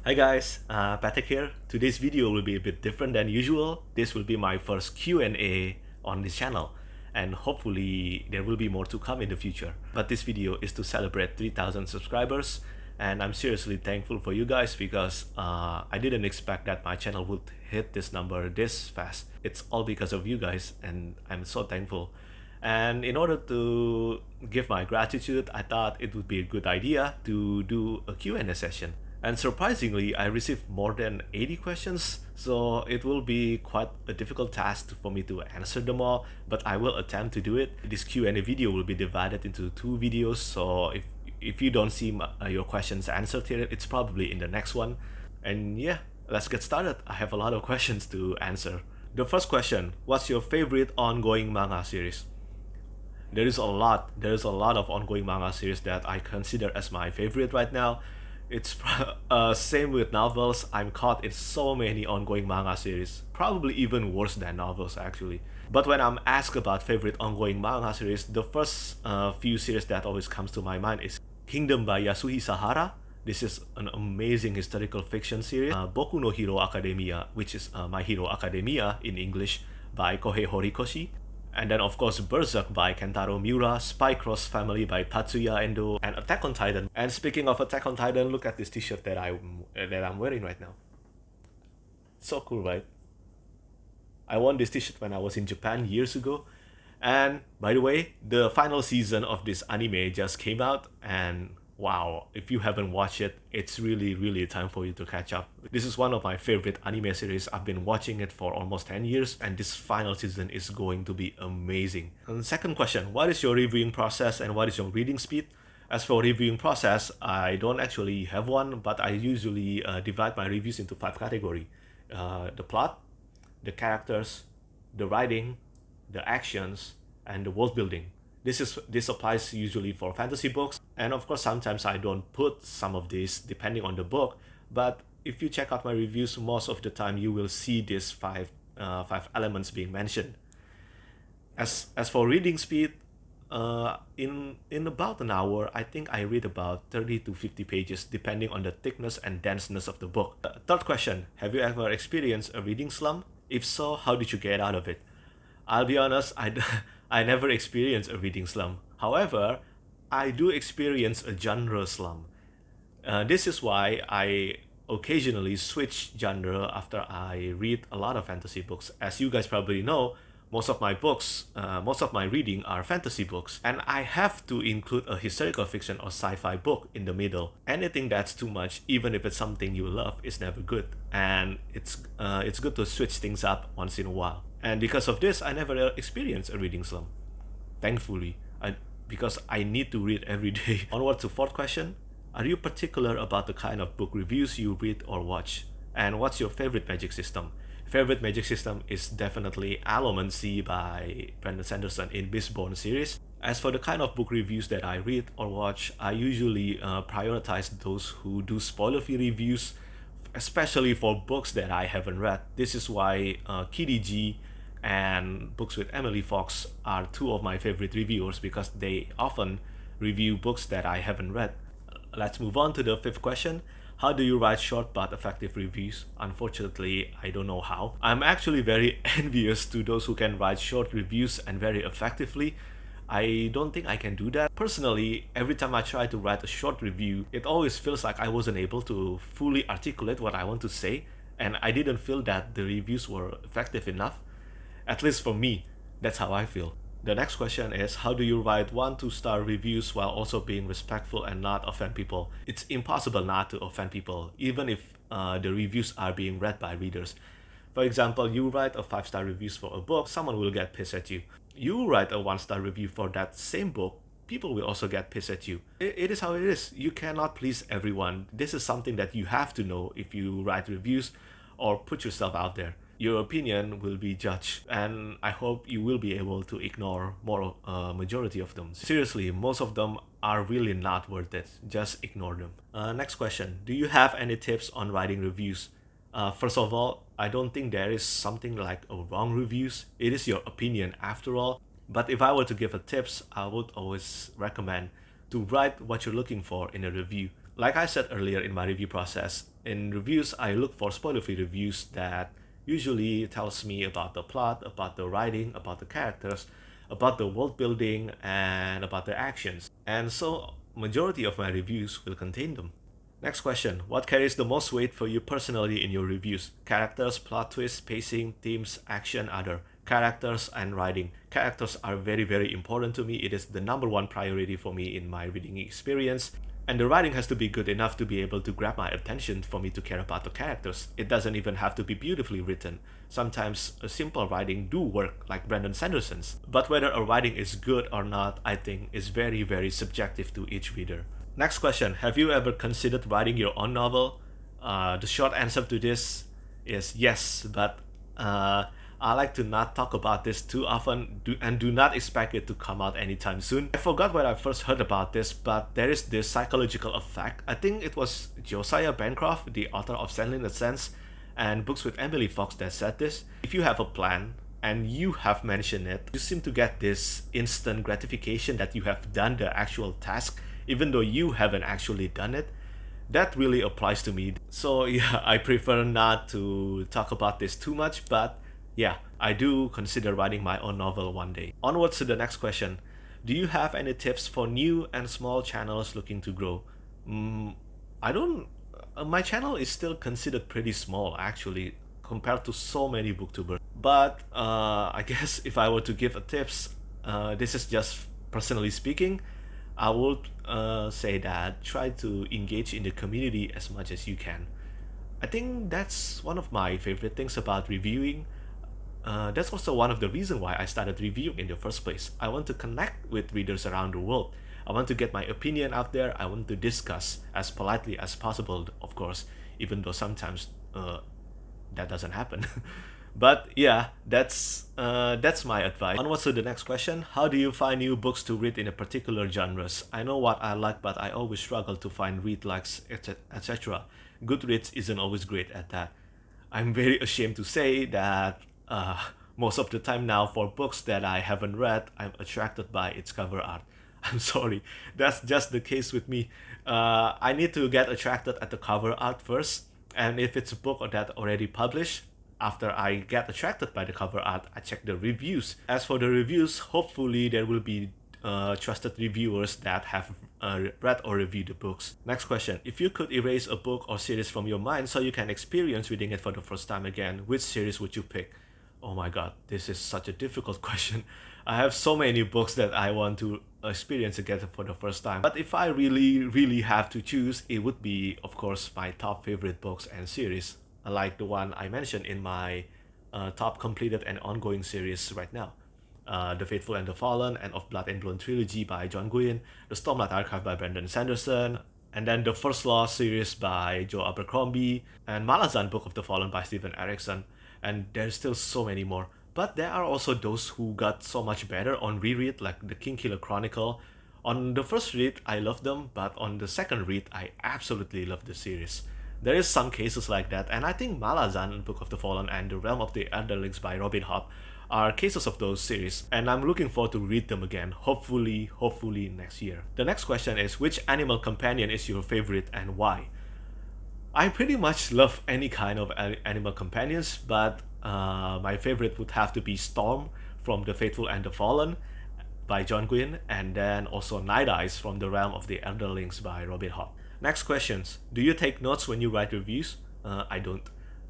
Hi guys, Petrik here. Today's video will be a bit different than usual. This will be my first Q&A on this channel, and hopefully there will be more to come in the future. But this video is to celebrate 3,000 subscribers, and I'm seriously thankful for you guys because I didn't expect that my channel would hit this number this fast. It's all because of you guys, and I'm so thankful. And in order to give my gratitude, I thought it would be a good idea to do a Q&A session. And surprisingly, I received more than 80 questions, so it will be quite a difficult task for me to answer them all, but I will attempt to do it. This Q&A video will be divided into two videos, so if you don't see your questions answered here, it's probably in the next one. And yeah, let's get started. I have a lot of questions to answer. The first question, what's your favorite ongoing manga series? There is a lot of ongoing manga series that I consider as my favorite right now. It's same with novels. I'm caught in so many ongoing manga series, probably even worse than novels actually. But when I'm asked about favorite ongoing manga series, the first few series that always comes to my mind is Kingdom by Yasuhisa Hara. This is an amazing historical fiction series. Boku no Hero Academia, which is My Hero Academia in English, by Kohei Horikoshi. And then of course Berserk by Kentaro Miura, Spy Cross Family by Tatsuya Endo, and Attack on Titan. And speaking of Attack on Titan, look at this t-shirt that I'm wearing right now. So cool, right? I won this t-shirt when I was in Japan years ago. And by the way, the final season of this anime just came out, and wow, if you haven't watched it, it's really time for you to catch up. This is one of my favorite anime series. I've been watching it for almost 10 years, and this final season is going to be amazing. And second question, what is your reviewing process and what is your reading speed? As for reviewing process, I don't actually have one, but I usually divide my reviews into 5 categories. The plot, the characters, the writing, the actions, and the world building. This applies usually for fantasy books, and of course sometimes I don't put some of these depending on the book. But if you check out my reviews, most of the time you will see these five elements being mentioned. As for reading speed, in about an hour, I think I read about 30 to 50 pages depending on the thickness and denseness of the book. Third question, have you ever experienced a reading slump? If so, how did you get out of it? I'll be honest, I never experienced a reading slump. However, I do experience a genre slump. This is why I occasionally switch genre after I read a lot of fantasy books. As you guys probably know, most of my reading are fantasy books, and I have to include a historical fiction or sci-fi book in the middle. Anything that's too much, even if it's something you love, is never good, and it's good to switch things up once in a while. And because of this, I never experienced a reading slump, thankfully. Because I need to read every day. Onward to fourth question. Are you particular about the kind of book reviews you read or watch? And what's your favorite magic system? Favorite magic system is definitely Allomancy by Brandon Sanderson in Mistborn series. As for the kind of book reviews that I read or watch, I usually prioritize those who do spoiler-free reviews, especially for books that I haven't read. This is why KDG and Books with Emily Fox are two of my favorite reviewers because they often review books that I haven't read. Let's move on to the fifth question. How do you write short but effective reviews? Unfortunately, I don't know how. I'm actually very envious to those who can write short reviews and very effectively. I don't think I can do that. Personally, every time I try to write a short review, it always feels like I wasn't able to fully articulate what I want to say, and I didn't feel that the reviews were effective enough. At least for me, that's how I feel. The next question is, how do you write 1 to 2 star reviews while also being respectful and not offend people? It's impossible not to offend people, even if the reviews are being read by readers. For example, you write a 5 star reviews for a book, someone will get pissed at you. You write a 1 star review for that same book, people will also get pissed at you. It is how it is. You cannot please everyone. This is something that you have to know if you write reviews or put yourself out there. Your opinion will be judged, and I hope you will be able to ignore more majority of them. Seriously, most of them are really not worth it. Just ignore them. Next question. Do you have any tips on writing reviews? First of all, I don't think there is something like a wrong reviews. It is your opinion after all. But if I were to give a tips, I would always recommend to write what you're looking for in a review. Like I said earlier in my review process, in reviews I look for spoiler-free reviews that usually tells me about the plot, about the writing, about the characters, about the world building, and about the actions. And so majority of my reviews will contain them. Next question. What carries the most weight for you personally in your reviews? Characters, plot twists, pacing, themes, action, other. Characters and writing. Characters are very, very important to me. It is the number one priority for me in my reading experience. And the writing has to be good enough to be able to grab my attention for me to care about the characters. It doesn't even have to be beautifully written. Sometimes a simple writing do work, like Brandon Sanderson's. But whether a writing is good or not, I think is very, very subjective to each reader. Next question. Have you ever considered writing your own novel? The short answer to this is yes, but I like to not talk about this too often and do not expect it to come out anytime soon. I forgot when I first heard about this, but there is this psychological effect. I think it was Josiah Bancroft, the author of Stanley in a Sense and Books with Emily Fox, that said this. If you have a plan and you have mentioned it, you seem to get this instant gratification that you have done the actual task even though you haven't actually done it. That really applies to me. So yeah, I prefer not to talk about this too much, but yeah, I do consider writing my own novel one day. Onwards to the next question. Do you have any tips for new and small channels looking to grow? I don't. My channel is still considered pretty small actually compared to so many booktubers. But I guess if I were to give a tips, this is just personally speaking. I would say that try to engage in the community as much as you can. I think that's one of my favorite things about reviewing. That's also one of the reasons why I started reviewing in the first place. I want to connect with readers around the world. I want to get my opinion out there. I want to discuss as politely as possible, of course, even though sometimes that doesn't happen. But yeah, that's my advice. Onwards to the next question. How do you find new books to read in a particular genres? I know what I like, but I always struggle to find read likes, etc. Goodreads isn't always great at that. I'm very ashamed to say that most of the time now for books that I haven't read, I'm attracted by its cover art. I'm sorry, that's just the case with me. I need to get attracted at the cover art first, and if it's a book that already published, after I get attracted by the cover art, I check the reviews. As for the reviews, hopefully there will be trusted reviewers that have read or reviewed the books. Next question. If you could erase a book or series from your mind so you can experience reading it for the first time again, which series would you pick? Oh my god, this is such a difficult question. I have so many books that I want to experience again for the first time. But if I really, really have to choose, it would be, of course, my top favorite books and series, like the one I mentioned in my top completed and ongoing series right now. The Faithful and the Fallen and Of Blood and Bone trilogy by John Gwynne, the Stormlight Archive by Brandon Sanderson, and then the First Law series by Joe Abercrombie, and Malazan Book of the Fallen by Stephen Erickson, and there's still so many more. But there are also those who got so much better on reread, like the Kingkiller Chronicle. On the first read, I loved them, but on the second read, I absolutely loved the series. There is some cases like that, and I think Malazan, Book of the Fallen, and The Realm of the Elderlings by Robin Hobb are cases of those series, and I'm looking forward to read them again, hopefully next year. The next question is, which animal companion is your favorite and why? I pretty much love any kind of animal companions, but my favorite would have to be Storm from The Faithful and the Fallen by John Gwynne, and then also Night Eyes from The Realm of the Elderlings by Robin Hobb. Next questions. Do you take notes when you write reviews? I don't.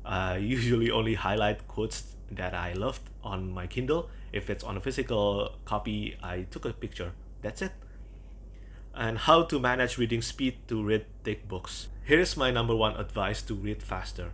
I usually only highlight quotes that I loved on my Kindle. If it's on a physical copy, I took a picture. That's it. And how to manage reading speed to read thick books. Here's my number one advice to read faster.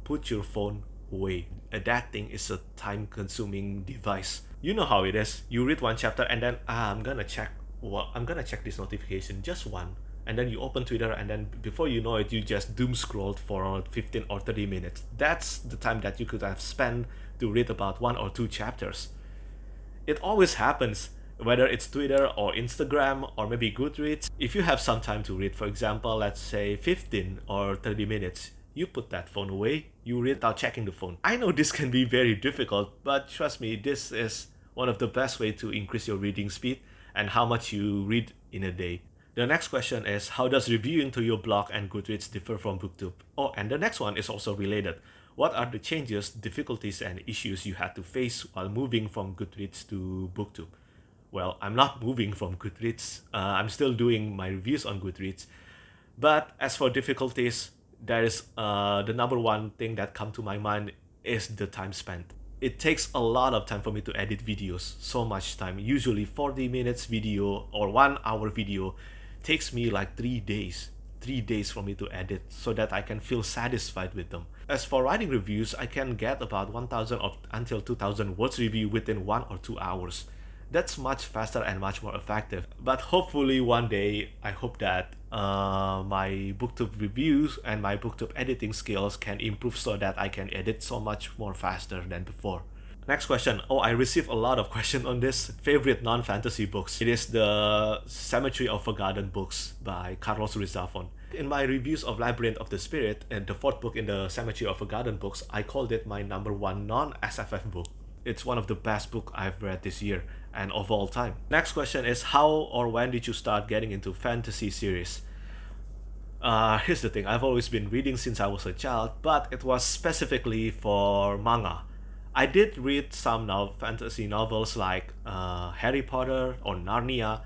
Put your phone away. That thing is a time-consuming device. You know how it is. You read one chapter and then I'm gonna check this notification, just one. And then you open Twitter, and then before you know it, you just doom scrolled for 15 or 30 minutes. That's the time that you could have spent to read about one or two chapters. It always happens, whether it's Twitter or Instagram or maybe Goodreads. If you have some time to read, for example, let's say 15 or 30 minutes, you put that phone away, you read without checking the phone. I know this can be very difficult, but trust me, this is one of the best way to increase your reading speed and how much you read in a day. The next question is, how does reviewing to your blog and Goodreads differ from Booktube? Oh, and the next one is also related. What are the changes, difficulties, and issues you had to face while moving from Goodreads to Booktube? Well, I'm not moving from Goodreads. I'm still doing my reviews on Goodreads. But as for difficulties, there is the number one thing that come to my mind is the time spent. It takes a lot of time for me to edit videos, so much time. Usually 40 minutes video or 1 hour video takes me like 3 days. 3 days for me to edit so that I can feel satisfied with them. As for writing reviews, I can get about 1000 until 2000 words review within 1 or 2 hours. That's much faster and much more effective. But hopefully one day, I hope that my Booktube reviews and my Booktube editing skills can improve so that I can edit so much more faster than before. Next question. Oh, I received a lot of questions on this. Favorite non-fantasy books. It is the Cemetery of Forgotten books by Carlos Ruiz Zafón. In my reviews of Labyrinth of the Spirit and the fourth book in the Cemetery of Forgotten books, I called it my number one non-SFF book. It's one of the best books I've read this year and of all time. Next question is, how or when did you start getting into fantasy series? Here's the thing, I've always been reading since I was a child, but it was specifically for manga. I did read some fantasy novels like Harry Potter or Narnia,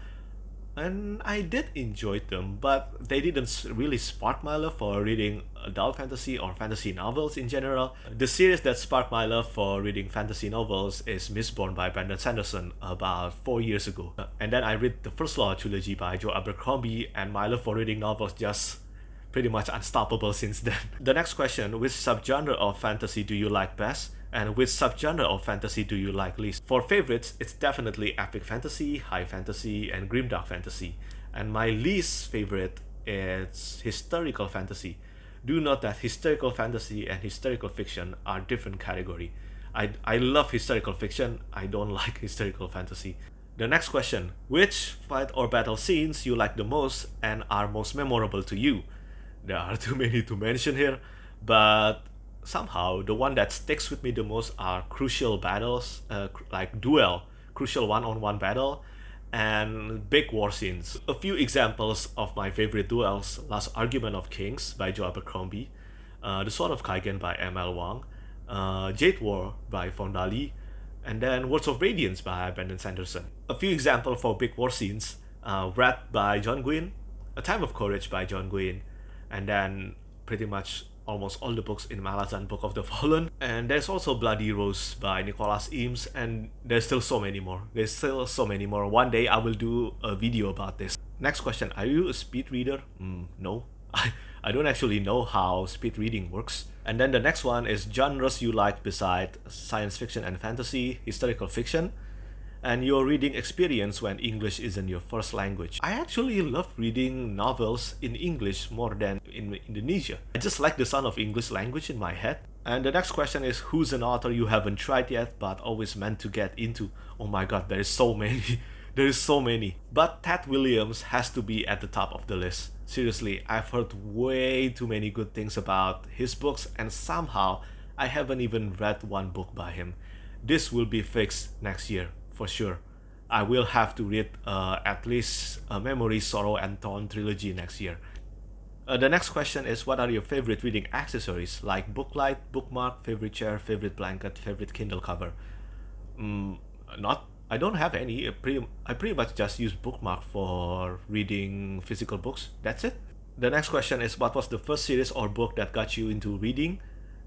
and I did enjoy them, but they didn't really spark my love for reading adult fantasy or fantasy novels in general. The series that sparked my love for reading fantasy novels is Mistborn by Brandon Sanderson about 4 years ago. And then I read the First Law trilogy by Joe Abercrombie, and my love for reading novels just pretty much unstoppable since then. The next question, which subgenre of fantasy do you like best? And which subgenre of fantasy do you like least? For favorites, it's definitely epic fantasy, high fantasy, and grimdark fantasy. And my least favorite is historical fantasy. Do note that historical fantasy and historical fiction are different category. I love historical fiction, I don't like historical fantasy. The next question, which fight or battle scenes you like the most and are most memorable to you? There are too many to mention here, but somehow the one that sticks with me the most are crucial battles, like duel, crucial one-on-one battle, and big war scenes. A few examples of my favorite duels: Last Argument of Kings by Joe Abercrombie, The Sword of Kaigen by M.L. Wang, Jade War by Fonda Lee, and then Words of Radiance by Brandon Sanderson. A few examples for big war scenes: Wrath by John Gwynne, A Time of Courage by John Gwynne, and then pretty much almost all the books in Malazan Book of the Fallen. And there's also Bloody Rose by Nicholas Eames, and there's still so many more. One day I will do a video about this. Next question, are you a speed reader? No. I don't actually know how speed reading works. And then the next one is genres you like beside science fiction and fantasy, historical fiction, and your reading experience when English isn't your first language. I actually love reading novels in English more than in Indonesia. I just like the sound of English language in my head. And the next question is, who's an author you haven't tried yet but always meant to get into? Oh my god, there is so many. There is so many. But Ted Williams has to be at the top of the list. Seriously, I've heard way too many good things about his books, and somehow I haven't even read one book by him. This will be fixed next year, for sure. I will have to read at least Memory, Sorrow, and Thorn trilogy next year. The next question is, what are your favorite reading accessories, like booklight, bookmark, favorite chair, favorite blanket, favorite Kindle cover? I don't have any. I pretty much just use bookmark for reading physical books. That's it. The next question is, what was the first series or book that got you into reading?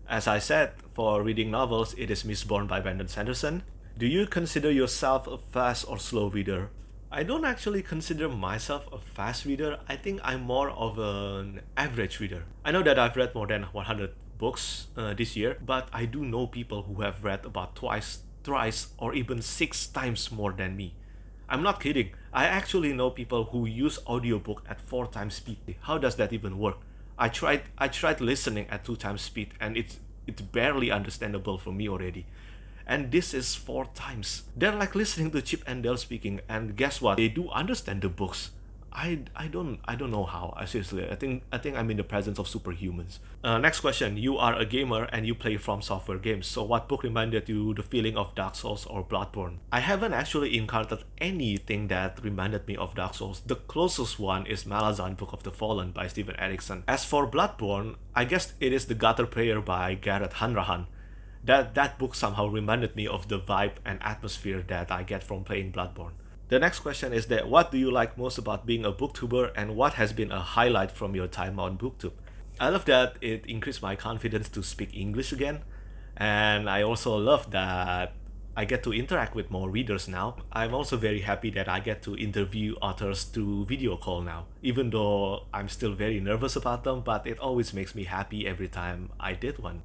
As I said, for reading novels, it is Mistborn by Brandon Sanderson. Do you consider yourself a fast or slow reader? I don't actually consider myself a fast reader. I think I'm more of an average reader. I know that I've read more than 100 books this year, but I do know people who have read about twice, thrice, or even 6 times more than me. I'm not kidding. I actually know people who use audiobook at 4 times speed. How does that even work? I tried listening at 2 times speed, and it's barely understandable for me already. And this is 4 times. They're like listening to Chip and Dale speaking, and guess what? They do understand the books. I don't know how. I seriously, I think I'm in the presence of superhumans. Next question. You are a gamer and you play From Software games. So what book reminded you the feeling of Dark Souls or Bloodborne? I haven't actually encountered anything that reminded me of Dark Souls. The closest one is Malazan Book of the Fallen by Steven Erikson. As for Bloodborne, I guess it is The Gutter Prayer by Gareth Hanrahan. That book somehow reminded me of the vibe and atmosphere that I get from playing Bloodborne. The next question is that what do you like most about being a booktuber and what has been a highlight from your time on Booktube? I love that it increased my confidence to speak English again, and I also love that I get to interact with more readers now. I'm also very happy that I get to interview authors through video call now, even though I'm still very nervous about them, but it always makes me happy every time I did one.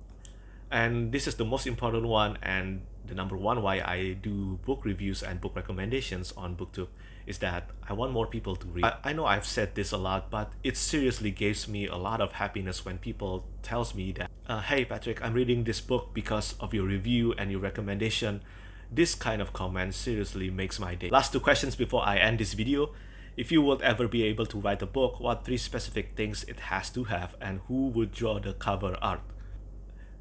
And this is the most important one and the number one why I do book reviews and book recommendations on Booktube is that I want more people to read. I know I've said this a lot, but it seriously gives me a lot of happiness when people tells me that, hey Patrick, I'm reading this book because of your review and your recommendation. This kind of comment seriously makes my day. Last two questions before I end this video. If you would ever be able to write a book, what three specific things it has to have and who would draw the cover art?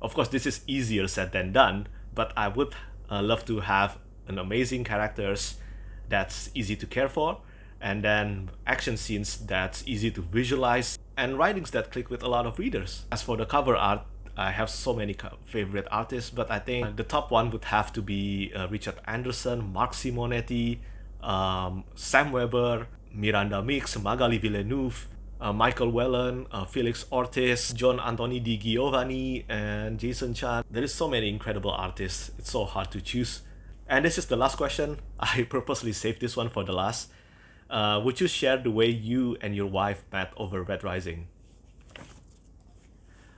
Of course, this is easier said than done, but I would love to have an amazing characters that's easy to care for, and then action scenes that's easy to visualize, and writings that click with a lot of readers. As for the cover art, I have so many favorite artists, but I think the top one would have to be Richard Anderson, Mark Simonetti, Sam Weber, Miranda Mix, Magali Villeneuve, Michael Whelan, Felix Ortiz, John Anthony Di Giovanni, and Jason Chan. There is so many incredible artists. It's so hard to choose. And this is the last question. I purposely saved this one for the last. Would you share the way you and your wife met over Red Rising?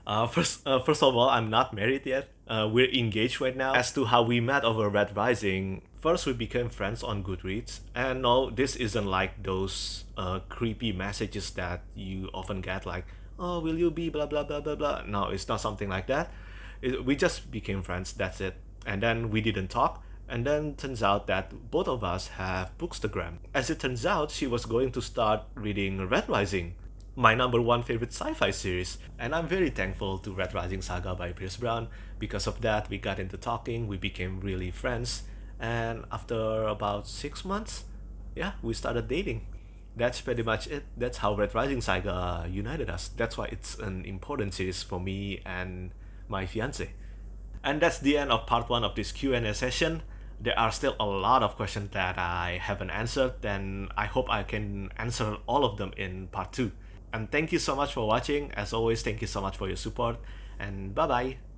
First of all, I'm not married yet. We're engaged right now. As to how we met over Red Rising, first we became friends on Goodreads. And no, this isn't like those creepy messages that you often get like, oh, will you be blah blah blah blah blah. No, it's not something like that. We just became friends, that's it. And then we didn't talk. And then turns out that both of us have Bookstagram. As it turns out, she was going to start reading Red Rising, my number one favorite sci-fi series, and I'm very thankful to Red Rising Saga by Pierce Brown. Because of that, we got into talking, we became really friends, and after about 6 months, yeah, we started dating. That's pretty much it. That's how Red Rising Saga united us. That's why it's an important series for me and my fiance. And that's the end of part 1 of this Q&A session. There are still a lot of questions that I haven't answered, and I hope I can answer all of them in part 2. And thank you so much for watching. As always, thank you so much for your support, and bye bye.